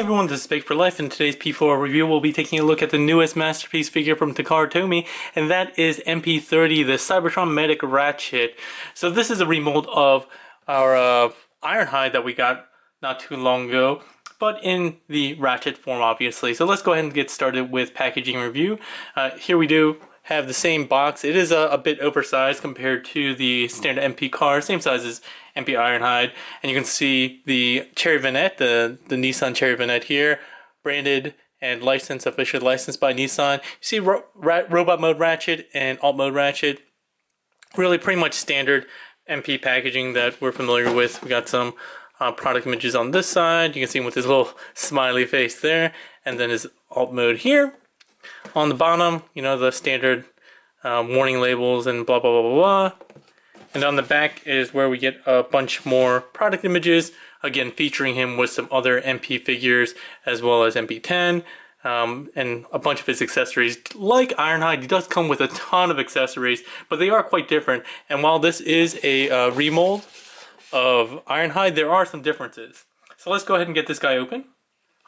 everyone, this is P4L. In today's P4 review, we'll be taking a look at the newest masterpiece figure from Takara Tomy, and that is MP-30, the Cybertron Medic Ratchet. So this is a remold of our Ironhide that we got not too long ago, but in the Ratchet form, obviously. So let's go ahead and get started with packaging review. Here we do have the same box. It is a bit oversized compared to the standard MP car, same size as MP Ironhide, and you can see the Cherry Vignette, the Nissan Cherry Vignette here, branded and licensed, officially licensed by Nissan. You see Robot Mode Ratchet and Alt Mode Ratchet, really pretty much standard MP packaging that we're familiar with. We got some product images on this side. You can see him with his little smiley face there, and then his Alt Mode here. On the bottom, you know, the standard warning labels and blah blah blah blah blah. And on the back is where we get a bunch more product images, again featuring him with some other MP figures as well as MP10 and a bunch of his accessories. Like Ironhide, he does come with a ton of accessories, but they are quite different. And while this is a remold of Ironhide, there are some differences. So let's go ahead and get this guy open.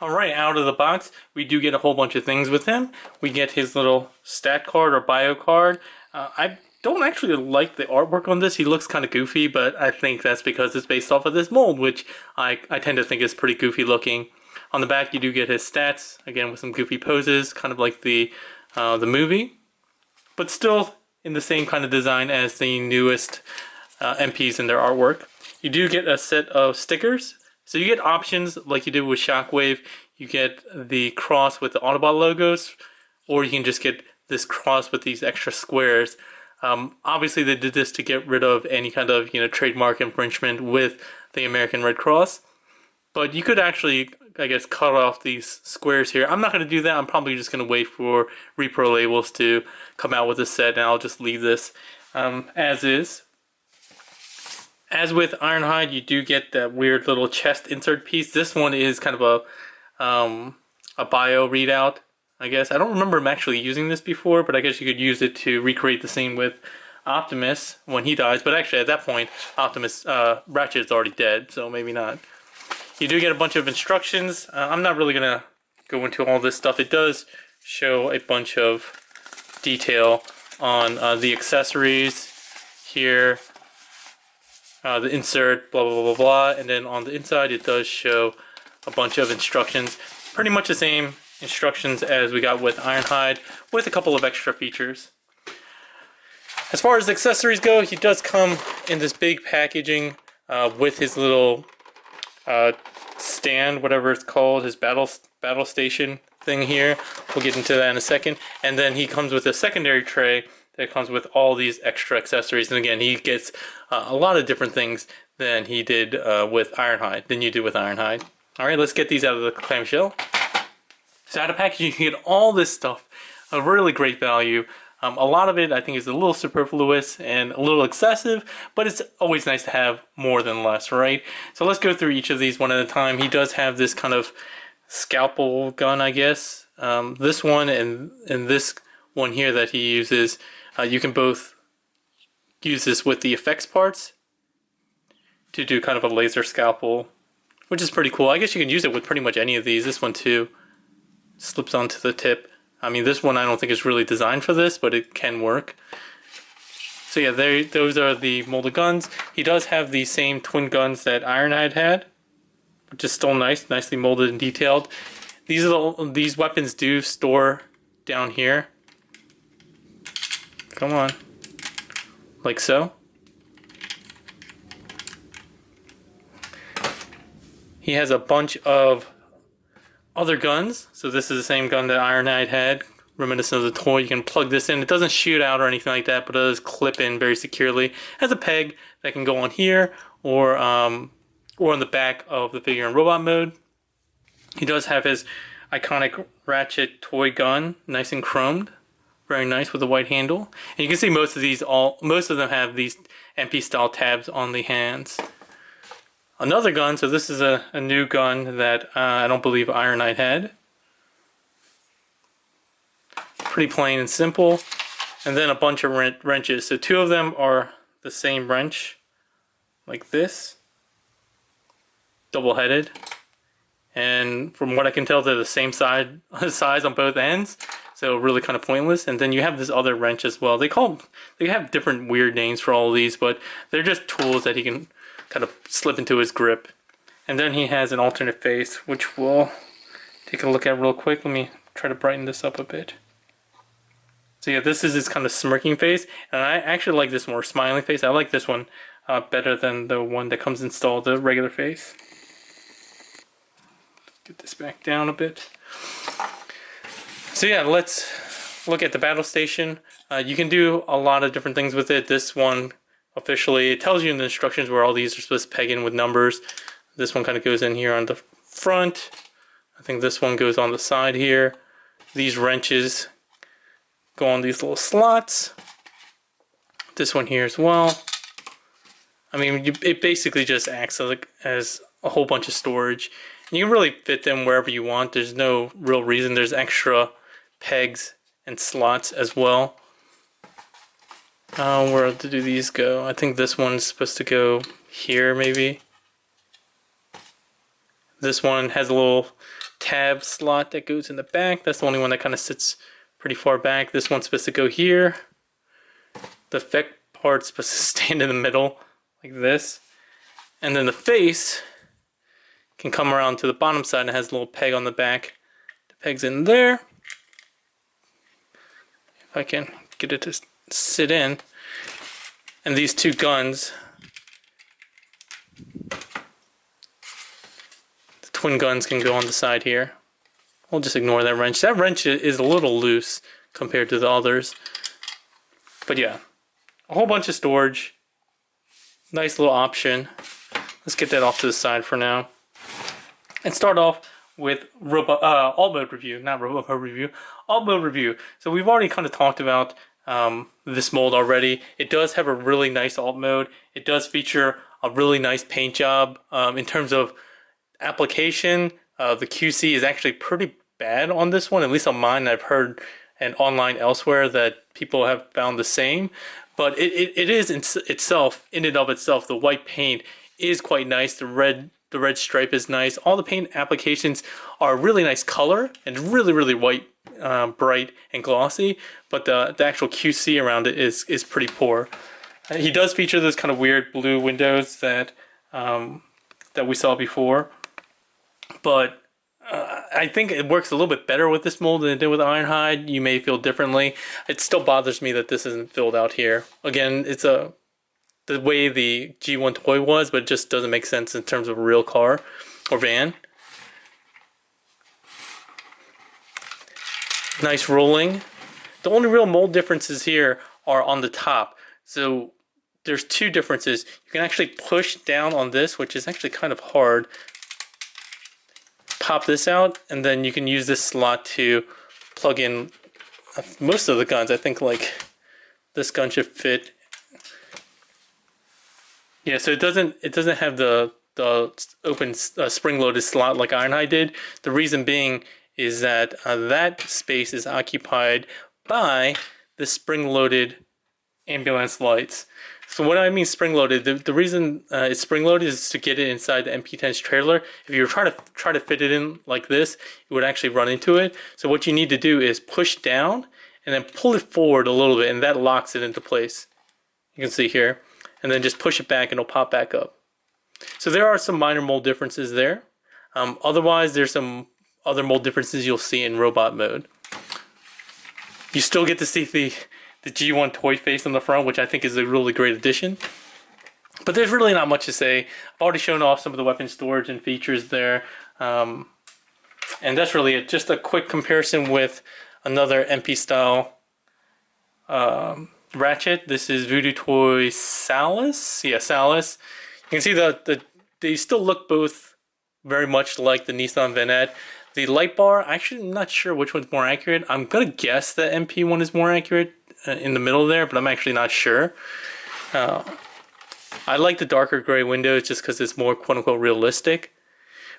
Alright, out of the box, we do get a whole bunch of things with him. We get his little stat card or bio card. I don't actually like the artwork on this. He looks kind of goofy, but I think that's because it's based off of this mold, which I tend to think is pretty goofy looking. On the back, you do get his stats, again with some goofy poses, kind of like the movie, but still in the same kind of design as the newest MPs in their artwork. You do get a set of stickers. So you get options like you did with Shockwave. You get the cross with the Autobot logos, or you can just get this cross with these extra squares. Obviously they did this to get rid of any kind of, trademark infringement with the American Red Cross. But you could actually, I guess, cut off these squares here. I'm not going to do that. I'm probably just going to wait for Repro Labels to come out with a set, and I'll just leave this as is. As with Ironhide, you do get that weird little chest insert piece. This one is kind of a bio readout, I guess. I don't remember him actually using this before, but I guess you could use it to recreate the scene with Optimus when he dies. But actually, at that point, Ratchet is already dead, so maybe not. You do get a bunch of instructions. I'm not really going to go into all this stuff. It does show a bunch of detail on the accessories here. The insert, blah, blah, blah, blah, and then on the inside it does show a bunch of instructions. Pretty much the same instructions as we got with Ironhide, with a couple of extra features. As far as accessories go, he does come in this big packaging with his little stand, whatever it's called, his battle station thing here. We'll get into that in a second. And then he comes with a secondary tray that comes with all these extra accessories. And again, he gets a lot of different things than he did with Ironhide, than you did with Ironhide. Alright, let's get these out of the clamshell. So out of packaging, you can get all this stuff, a really great value. A lot of it, I think, is a little superfluous and a little excessive, but it's always nice to have more than less, right? So let's go through each of these one at a time. He does have this kind of scalpel gun, I guess. This one and this one here that he uses, you can both use this with the effects parts to do kind of a laser scalpel, which is pretty cool. I guess you can use it with pretty much any of these. This one too slips onto the tip. I mean, this one I don't think is really designed for this, but it can work. So yeah, those are the molded guns. He does have the same twin guns that Ironhide had, which is still nice, nicely molded and detailed. These weapons do store down here. Come on. Like so. He has a bunch of other guns. So this is the same gun that Ironhide had, reminiscent of the toy. You can plug this in. It doesn't shoot out or anything like that, but it does clip in very securely. It has a peg that can go on here or on the back of the figure in robot mode. He does have his iconic Ratchet toy gun, nice and chromed. Very nice with a white handle. And you can see most of them have these MP style tabs on the hands. Another gun, so this is a new gun that I don't believe Ironhide had. Pretty plain and simple. And then a bunch of wrenches. So two of them are the same wrench, like this, double-headed. and from what I can tell, they're the same size on both ends, so really kind of pointless. And then you have this other wrench as well. They have different weird names for all of these, but they're just tools that he can kind of slip into his grip. And then he has an alternate face, which we'll take a look at real quick. Let me try to brighten this up a bit. So yeah, this is his kind of smirking face, and I actually like this more smiling face. I like this one better than the one that comes installed, the regular face. Get this back down a bit. So yeah, let's look at the battle station. You can do a lot of different things with it. This one officially, it tells you in the instructions where all these are supposed to peg in with numbers. This one kind of goes in here on the front. I think this one goes on the side here. These wrenches go on these little slots. This one here as well. I mean, it basically just acts as a whole bunch of storage. And you can really fit them wherever you want. There's no real reason. There's extra pegs and slots as well. Where do these go? I think this one's supposed to go here, maybe. This one has a little tab slot that goes in the back. That's the only one that kind of sits pretty far back. This one's supposed to go here. The effect part's supposed to stand in the middle like this. And then the face can come around to the bottom side and it has a little peg on the back. The peg's in there. If I can get it to sit in. And these two guns, the twin guns, can go on the side here. We'll just ignore that wrench. That wrench is a little loose compared to the others. But yeah, a whole bunch of storage. Nice little option. Let's get that off to the side for now. And start off with alt mode review. Not robot mode review, alt mode review. So we've already kind of talked about this mold already. It does have a really nice alt mode. It does feature a really nice paint job. In terms of application, the QC is actually pretty bad on this one, at least on mine. I've heard and online elsewhere that people have found the same, but it is in and of itself, the white paint is quite nice. The red stripe is nice. All the paint applications are really nice color and really white, bright and glossy, but the actual QC around it is pretty poor. He does feature those kind of weird blue windows that we saw before, but I think it works a little bit better with this mold than it did with Ironhide. You may feel differently. It still bothers me that this isn't filled out here. Again, it's the way the G1 toy was, but it just doesn't make sense in terms of a real car or van. Nice rolling. The only real mold differences here are on the top. So there's two differences. You can actually push down on this, which is actually kind of hard. Pop this out, and then you can use this slot to plug in most of the guns. I think like this gun should fit. Yeah, so it doesn't have the open spring-loaded slot like Ironhide did. The reason being is that that space is occupied by the spring-loaded ambulance lights. So what I mean spring-loaded, the reason it's spring-loaded is to get it inside the MP-10's trailer. If you were try to fit it in like this, you would actually run into it. So what you need to do is push down and then pull it forward a little bit, and that locks it into place. You can see here. And then just push it back and it'll pop back up. So there are some minor mold differences there. Otherwise, there's some other mold differences you'll see in robot mode. You still get to see the G1 toy face on the front, which I think is a really great addition. But there's really not much to say. I've already shown off some of the weapon storage and features there. And that's really it. Just a quick comparison with another MP style Ratchet. This is Voodoo Toy Solace. Yeah, Solace. You can see they still look both very much like the Nissan Vanette. The light bar, actually I'm not sure which one's more accurate. I'm gonna guess the MP one is more accurate in the middle there, but I'm actually not sure. I like the darker gray windows just because it's more quote-unquote realistic.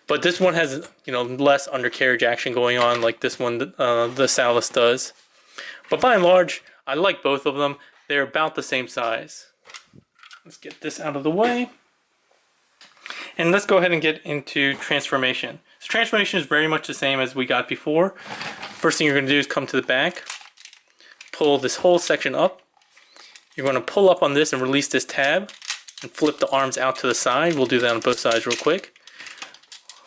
But this one has, less undercarriage action going on like this one, the Solace does. But by and large, I like both of them. They're about the same size. Let's get this out of the way. And let's go ahead and get into transformation. So transformation is very much the same as we got before. First thing you're going to do is come to the back, pull this whole section up. You're going to pull up on this and release this tab and flip the arms out to the side. We'll do that on both sides real quick.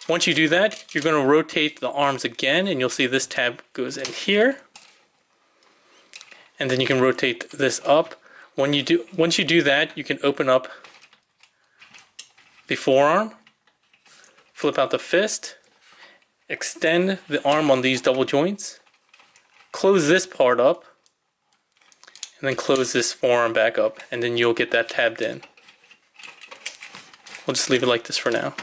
Once you do that, you're going to rotate the arms again, and you'll see this tab goes in here. And then you can rotate this up. Once you do that, you can open up the forearm, flip out the fist, extend the arm on these double joints, close this part up, and then close this forearm back up, and then you'll get that tabbed in. We'll just leave it like this for now.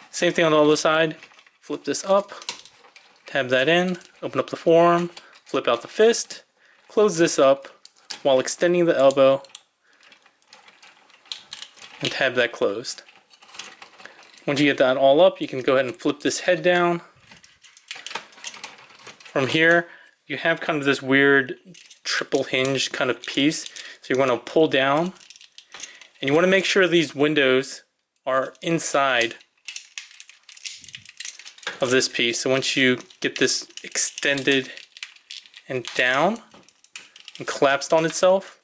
Same thing on the other side. Flip this up, tab that in, open up the forearm, flip out the fist, close this up while extending the elbow, and tab that closed. Once you get that all up, you can go ahead and flip this head down. From here, you have kind of this weird triple hinge kind of piece. So you're going to pull down, and you want to make sure these windows are inside of this piece. So once you get this extended and down and collapsed on itself,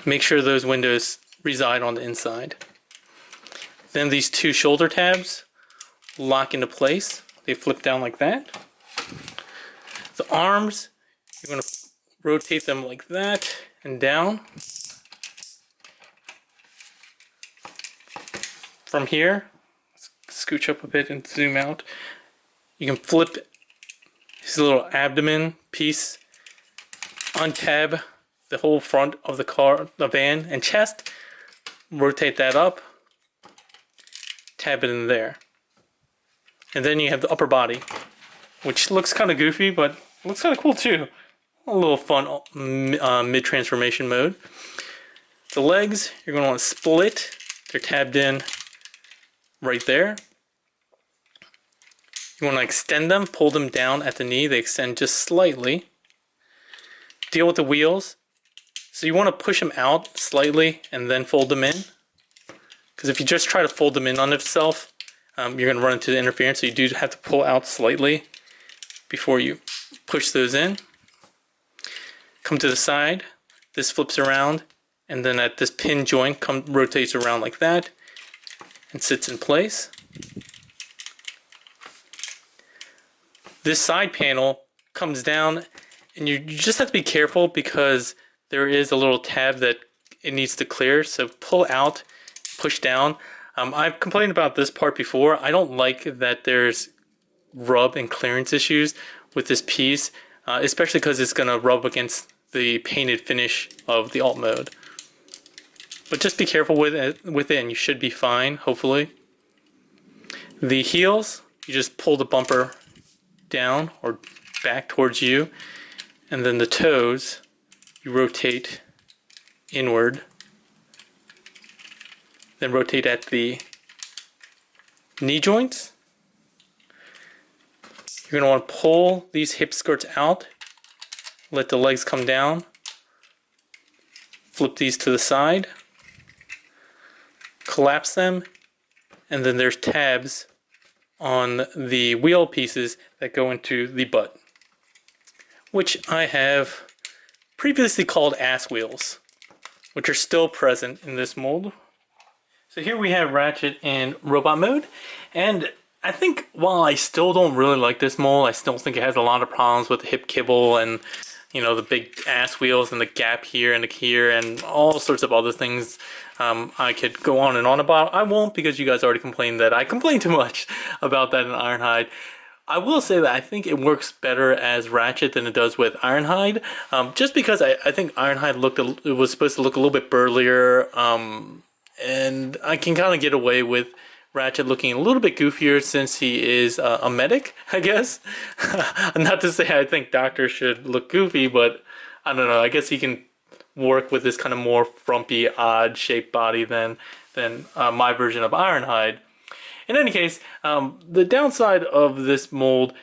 make sure those windows reside on the inside. Then these two shoulder tabs lock into place. They flip down like that. The arms, you're going to rotate them like that and down. From here, scooch up a bit and zoom out. You can flip this little abdomen piece, untab the whole front of the car, the van, and chest. Rotate that up, tab it in there. And then you have the upper body, which looks kind of goofy, but looks kind of cool too. A little fun mid-transformation mode. The legs, you're going to want to split. They're tabbed in right there. You want to extend them, pull them down at the knee. They extend just slightly. Deal with the wheels. So you want to push them out slightly and then fold them in. Because if you just try to fold them in on itself, you're going to run into the interference. So you do have to pull out slightly before you push those in. Come to the side. This flips around. And then at this pin joint, rotates around like that. And sits in place. This side panel comes down, and you just have to be careful because there is a little tab that it needs to clear. So pull out, push down. I've complained about this part before. I don't like that there's rub and clearance issues with this piece, especially because it's going to rub against the painted finish of the alt mode. But just be careful with it, and you should be fine, hopefully. The heels, you just pull the bumper down or back towards you, and then the toes, you rotate inward. Then rotate at the knee joints. You're going to want to pull these hip skirts out, let the legs come down, flip these to the side, collapse them, and then there's tabs on the wheel pieces that go into the butt, which I have previously called ass wheels, which are still present in this mold. So here we have Ratchet in robot mode, and I think while I still don't really like this mold, I still think it has a lot of problems with the hip kibble and, you know, the big ass wheels and the gap here and here and all sorts of other things. I could go on and on about. I won't, because you guys already complained that I complain too much about that in Ironhide. I will say that I think it works better as Ratchet than it does with Ironhide, just because I think Ironhide it was supposed to look a little bit burlier, and I can kind of get away with Ratchet looking a little bit goofier since he is a medic, I guess. Not to say I think doctors should look goofy, but I don't know. I guess he can work with this kind of more frumpy, odd-shaped body than my version of Ironhide. In any case, the downside of this mold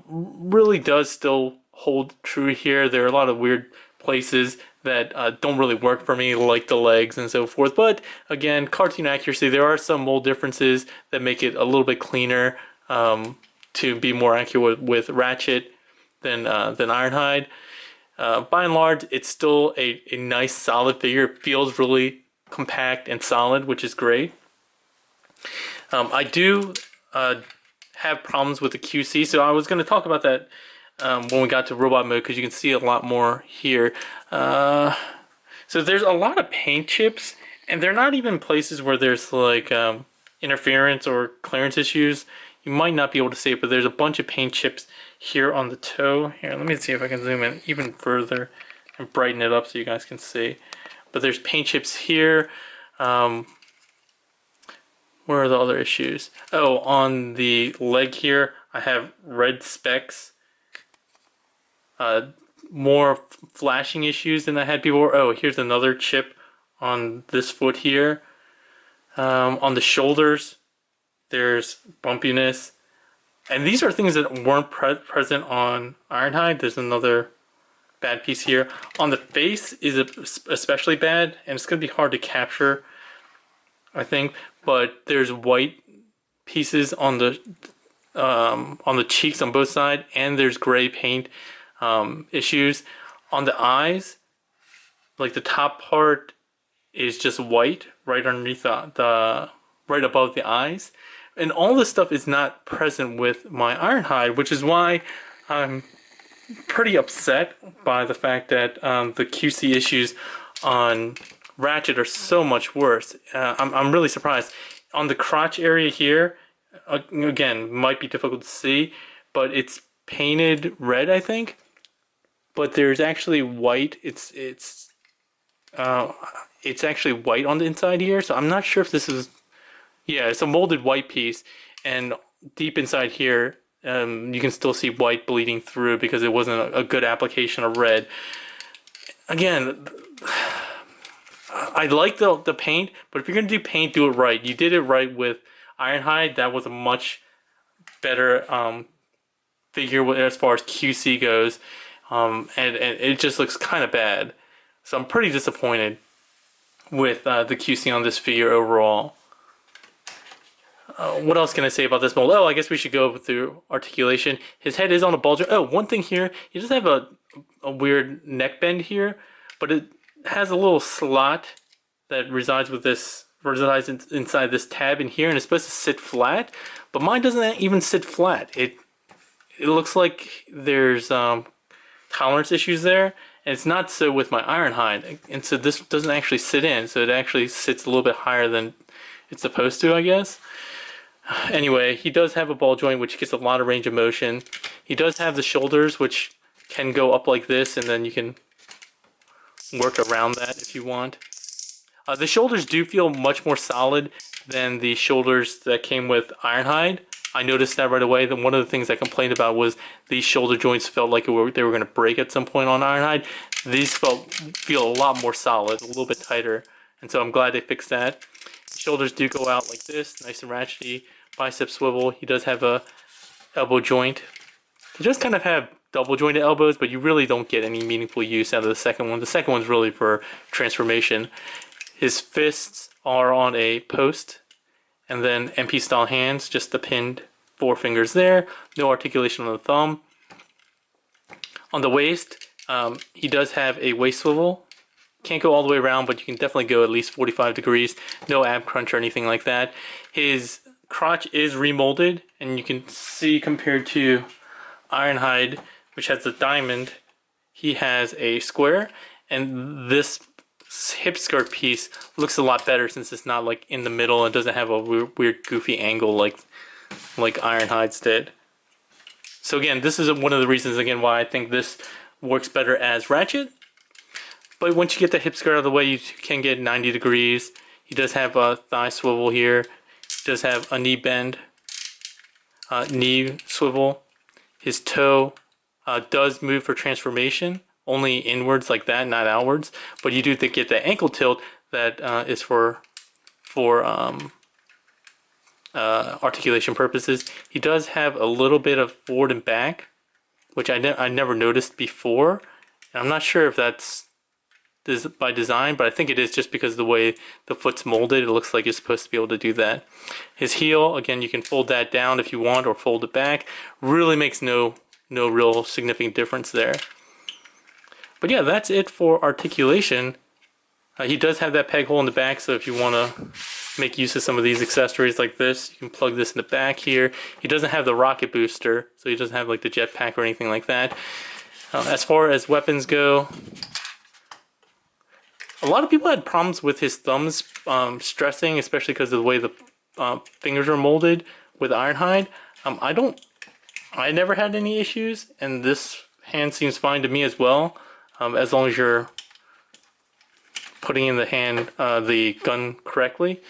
really does still hold true here. There are a lot of weird places that don't really work for me, like the legs and so forth. But again, cartoon accuracy, there are some mold differences that make it a little bit cleaner to be more accurate with Ratchet than Ironhide. By and large, it's still a nice solid figure. It feels really compact and solid, which is great. I do have problems with the QC, so I was going to talk about that when we got to robot mode, because you can see a lot more here. So there's a lot of paint chips, and they're not even places where there's like interference or clearance issues. You might not be able to see it, but there's a bunch of paint chips here on the toe. Here, let me see if I can zoom in even further and brighten it up so you guys can see. But there's paint chips here. Where are the other issues? Oh, on the leg here, I have red specks. More flashing issues than I had before. Oh, here's another chip on this foot here. On the shoulders, there's bumpiness. And these are things that weren't present on Ironhide. There's another bad piece here. On the face is especially bad, and it's going to be hard to capture, I think. But there's white pieces on the cheeks on both sides, and there's gray paint issues. On the eyes, like the top part is just white right underneath the right above the eyes. And all this stuff is not present with my Ironhide, which is why I'm pretty upset by the fact that the QC issues on Ratchet are so much worse. I'm really surprised. On the crotch area here, again, might be difficult to see, but it's painted red, I think. But there's actually white. It's actually white on the inside here, so I'm not sure if this is. Yeah, it's a molded white piece, and deep inside here, you can still see white bleeding through because it wasn't a good application of red. Again, I like the paint, but if you're gonna do paint, do it right. You did it right with Ironhide. That was a much better figure as far as QC goes, and it just looks kind of bad. So I'm pretty disappointed with the QC on this figure overall. What else can I say about this mold? Oh, I guess we should go through articulation. His head is on a ball joint. Oh, one thing here, he does have a weird neck bend here, but it has a little slot that resides inside this tab in here, and it's supposed to sit flat, but mine doesn't even sit flat. It looks like there's tolerance issues there, and it's not so with my Ironhide, and so this doesn't actually sit in, so it actually sits a little bit higher than it's supposed to, I guess. Anyway, he does have a ball joint, which gets a lot of range of motion. He does have the shoulders, which can go up like this, and then you can work around that if you want. The shoulders do feel much more solid than the shoulders that came with Ironhide. I noticed that right away. One of the things I complained about was these shoulder joints felt like they were going to break at some point on Ironhide. These feel a lot more solid, a little bit tighter, and so I'm glad they fixed that. Shoulders do go out like this, nice and ratchety. Bicep swivel. He does have a elbow joint. He does kind of have double jointed elbows, but you really don't get any meaningful use out of the second one. The second one's really for transformation. His fists are on a post, and then MP style hands, just the pinned four fingers there. No articulation on the thumb. On the waist, he does have a waist swivel. Can't go all the way around, but you can definitely go at least 45 degrees. No ab crunch or anything like that. His crotch is remolded, and you can see compared to Ironhide, which has the diamond, he has a square, and this hip skirt piece looks a lot better since it's not like in the middle and doesn't have a weird goofy angle like Ironhide's did. So again, this is one of the reasons again why I think this works better as Ratchet. But once you get the hip skirt out of the way, you can get 90 degrees. He does have a thigh swivel here. He does have a knee bend, knee swivel. His toe does move for transformation, only inwards like that, not outwards. But you do get the ankle tilt that is for articulation purposes. He does have a little bit of forward and back, which I never noticed before. And I'm not sure if that's by design, but I think it is just because of the way the foot's molded. It looks like you're supposed to be able to do that. His heel, again, you can fold that down if you want or fold it back. Really makes no real significant difference there. But yeah, that's it for articulation. He does have that peg hole in the back, so if you want to make use of some of these accessories like this, you can plug this in the back here. He doesn't have the rocket booster, so he doesn't have like the jetpack or anything like that. As far as weapons go, a lot of people had problems with his thumbs stressing, especially because of the way the fingers are molded with Ironhide. I never had any issues, and this hand seems fine to me as well, as long as you're putting in the gun correctly.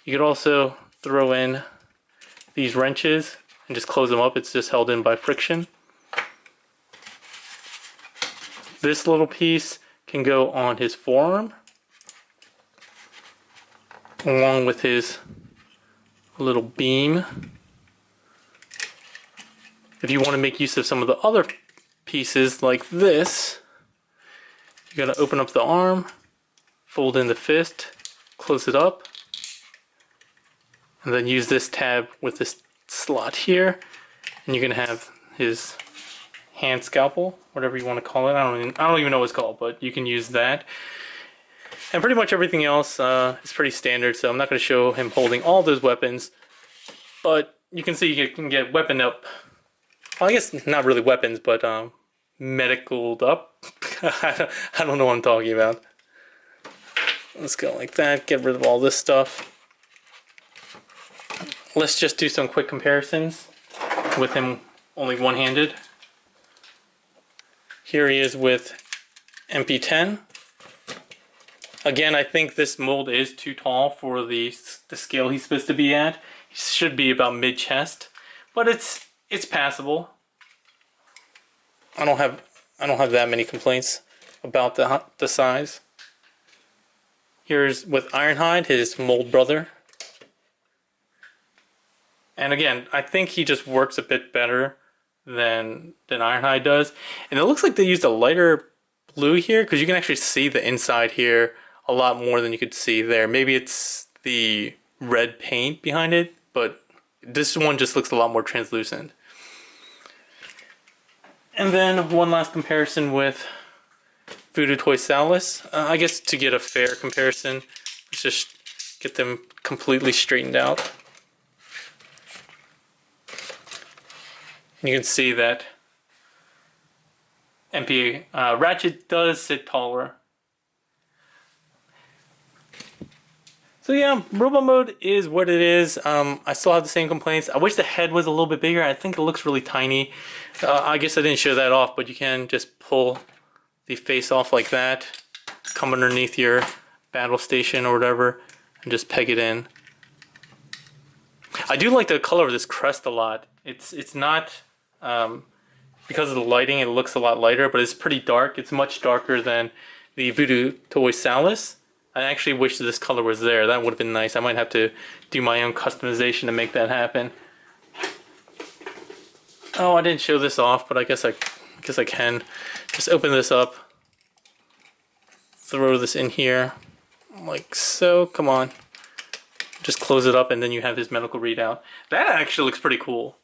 You could also throw in these wrenches and just close them up. It's just held in by friction. This little piece can go on his forearm, along with his little beam. If you want to make use of some of the other pieces like this, you gotta open up the arm, fold in the fist, close it up, and then use this tab with this slot here, and you're gonna have his hand scalpel, whatever you want to call it. I don't even know what it's called, but you can use that. And pretty much everything else is pretty standard, so I'm not going to show him holding all those weapons, but you can see you can get weapon up. Well, I guess not really weapons, but medicaled up. I don't know what I'm talking about. Let's go like that, get rid of all this stuff. Let's just do some quick comparisons with him only one-handed. Here he is with MP-10. Again, I think this mold is too tall for the scale he's supposed to be at. He should be about mid-chest, but it's passable. I don't have that many complaints about the size. Here's with Ironhide, his mold brother. And again, I think he just works a bit better than Ironhide does. And it looks like they used a lighter blue here, because you can actually see the inside here a lot more than you could see there. Maybe it's the red paint behind it, but this one just looks a lot more translucent. And then one last comparison with Voodoo Toy Solace. I guess to get a fair comparison, let's just get them completely straightened out. You can see that Ratchet does sit taller. So yeah, robot mode is what it is. I still have the same complaints. I wish the head was a little bit bigger. I think it looks really tiny. I guess I didn't show that off, but you can just pull the face off like that, come underneath your battle station or whatever, and just peg it in. I do like the color of this crest a lot. It's not, because of the lighting, it looks a lot lighter, but it's pretty dark. It's much darker than the Voodoo Toy Solace. I actually wish this color was there. That would have been nice. I might have to do my own customization to make that happen. Oh, I didn't show this off, but I guess I can. Just open this up, throw this in here, like so. Come on. Just close it up, and then you have his medical readout. That actually looks pretty cool.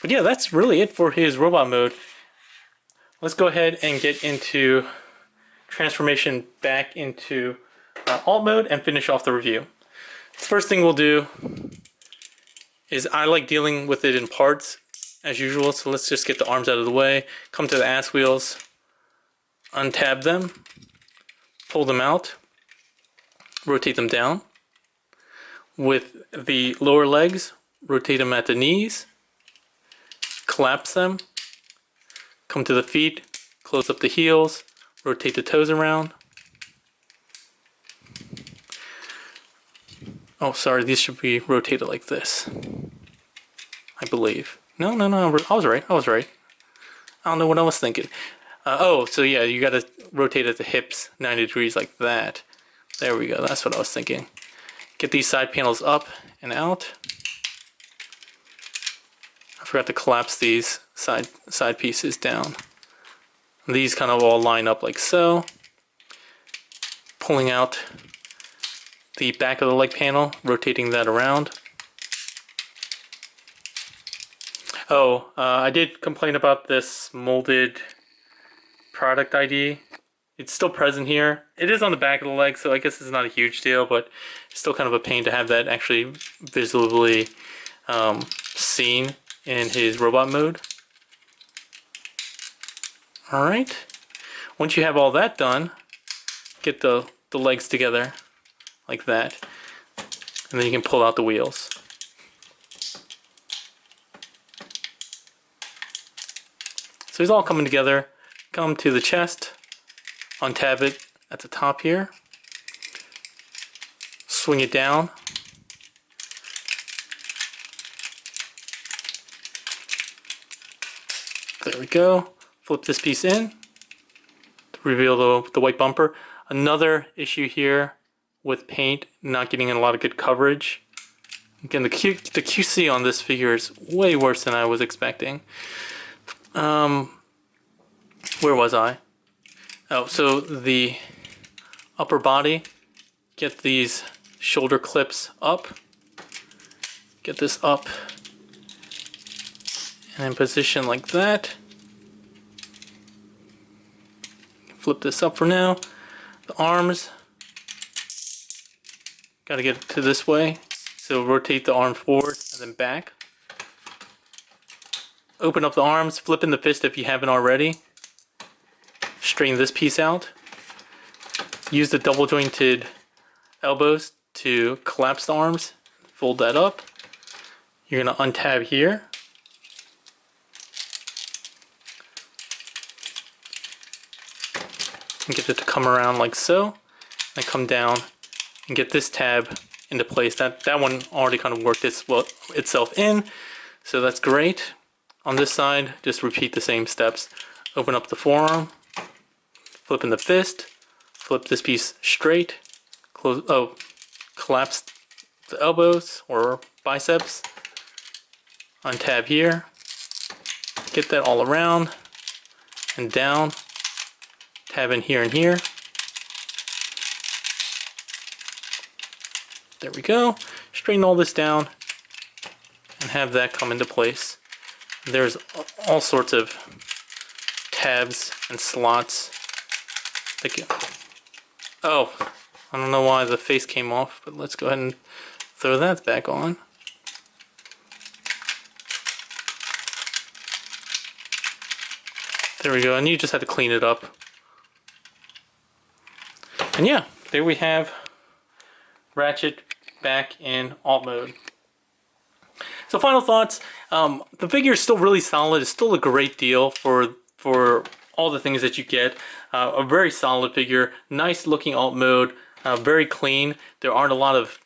But yeah, that's really it for his robot mode. Let's go ahead and get into transformation back into alt mode and finish off the review. The first thing we'll do is I like dealing with it in parts as usual, so let's just get the arms out of the way, come to the ass wheels, untab them, pull them out, rotate them down. With the lower legs, rotate them at the knees, collapse them, come to the feet, close up the heels, rotate the toes around. Oh, sorry, these should be rotated like this, I believe. No, I was right. I don't know what I was thinking. Oh, so yeah, you gotta rotate at the hips 90 degrees like that. There we go, that's what I was thinking. Get these side panels up and out. forgot to collapse these side pieces down. These kind of all line up like so. Pulling out the back of the leg panel, rotating that around. Oh, I did complain about this molded product ID. It's still present here. It is on the back of the leg, so I guess it's not a huge deal, but it's still kind of a pain to have that actually visibly seen in his robot mode. Alright, once you have all that done, get the legs together like that, and then you can pull out the wheels. So it's all coming together. Come to the chest, untab it at the top here, swing it down, there we go. Flip this piece in to reveal the white bumper. Another issue here with paint not getting a lot of good coverage. Again, the QC on this figure is way worse than I was expecting. Where was I? Oh, so the upper body, get these shoulder clips up, get this up and in position like that. Flip this up for now. The arms, gotta get it to this way. So rotate the arm forward and then back. Open up the arms, flip in the fist if you haven't already. Straighten this piece out. Use the double jointed elbows to collapse the arms. Fold that up. You're gonna untab here. And get it to come around like so. And come down and get this tab into place. That one already kind of worked itself in. So that's great. On this side, just repeat the same steps. Open up the forearm, flip in the fist, flip this piece straight, collapse the elbows or biceps, untab here, get that all around and down, tab in here and here. There we go. Straighten all this down and have that come into place. There's all sorts of tabs and slots. Oh, I don't know why the face came off, but let's go ahead and throw that back on. There we go, and you just have to clean it up. And yeah, there we have Ratchet back in alt mode. So final thoughts, the figure is still really solid. It's still a great deal for all the things that you get. A very solid figure, nice looking alt mode, very clean. There aren't a lot of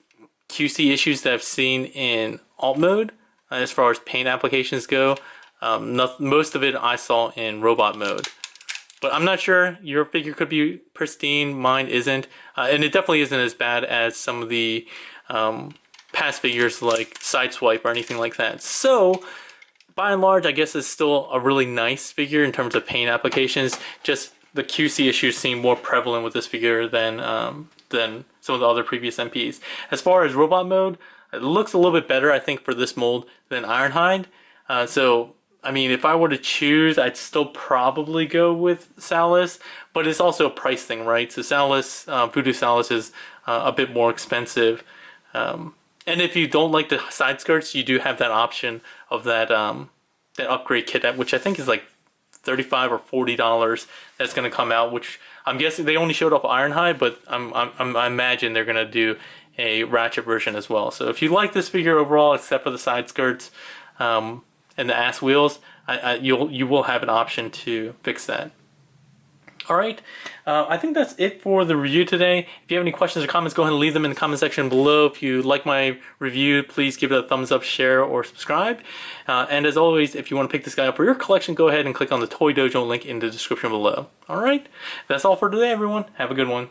QC issues that I've seen in alt mode as far as paint applications go. Most of it I saw in robot mode. But I'm not sure, your figure could be pristine, mine isn't. And it definitely isn't as bad as some of the past figures like Sideswipe or anything like that. So, by and large, I guess it's still a really nice figure in terms of paint applications. Just the QC issues seem more prevalent with this figure than some of the other previous MPs. As far as robot mode, it looks a little bit better, I think, for this mold than Ironhide. So, I mean, if I were to choose, I'd still probably go with Solace, but it's also a price thing, right? So Solace, Voodoo Solace is a bit more expensive. And if you don't like the side skirts, you do have that option of that that upgrade kit, which I think is like $35 or $40. That's going to come out. Which I'm guessing they only showed off Ironhide, but I imagine they're going to do a Ratchet version as well. So if you like this figure overall, except for the side skirts and the ass wheels, you will have an option to fix that. Alright, I think that's it for the review today. If you have any questions or comments, go ahead and leave them in the comment section below. If you like my review, please give it a thumbs up, share, or subscribe. And as always, if you want to pick this guy up for your collection, go ahead and click on the Toy Dojo link in the description below. Alright, that's all for today, everyone. Have a good one.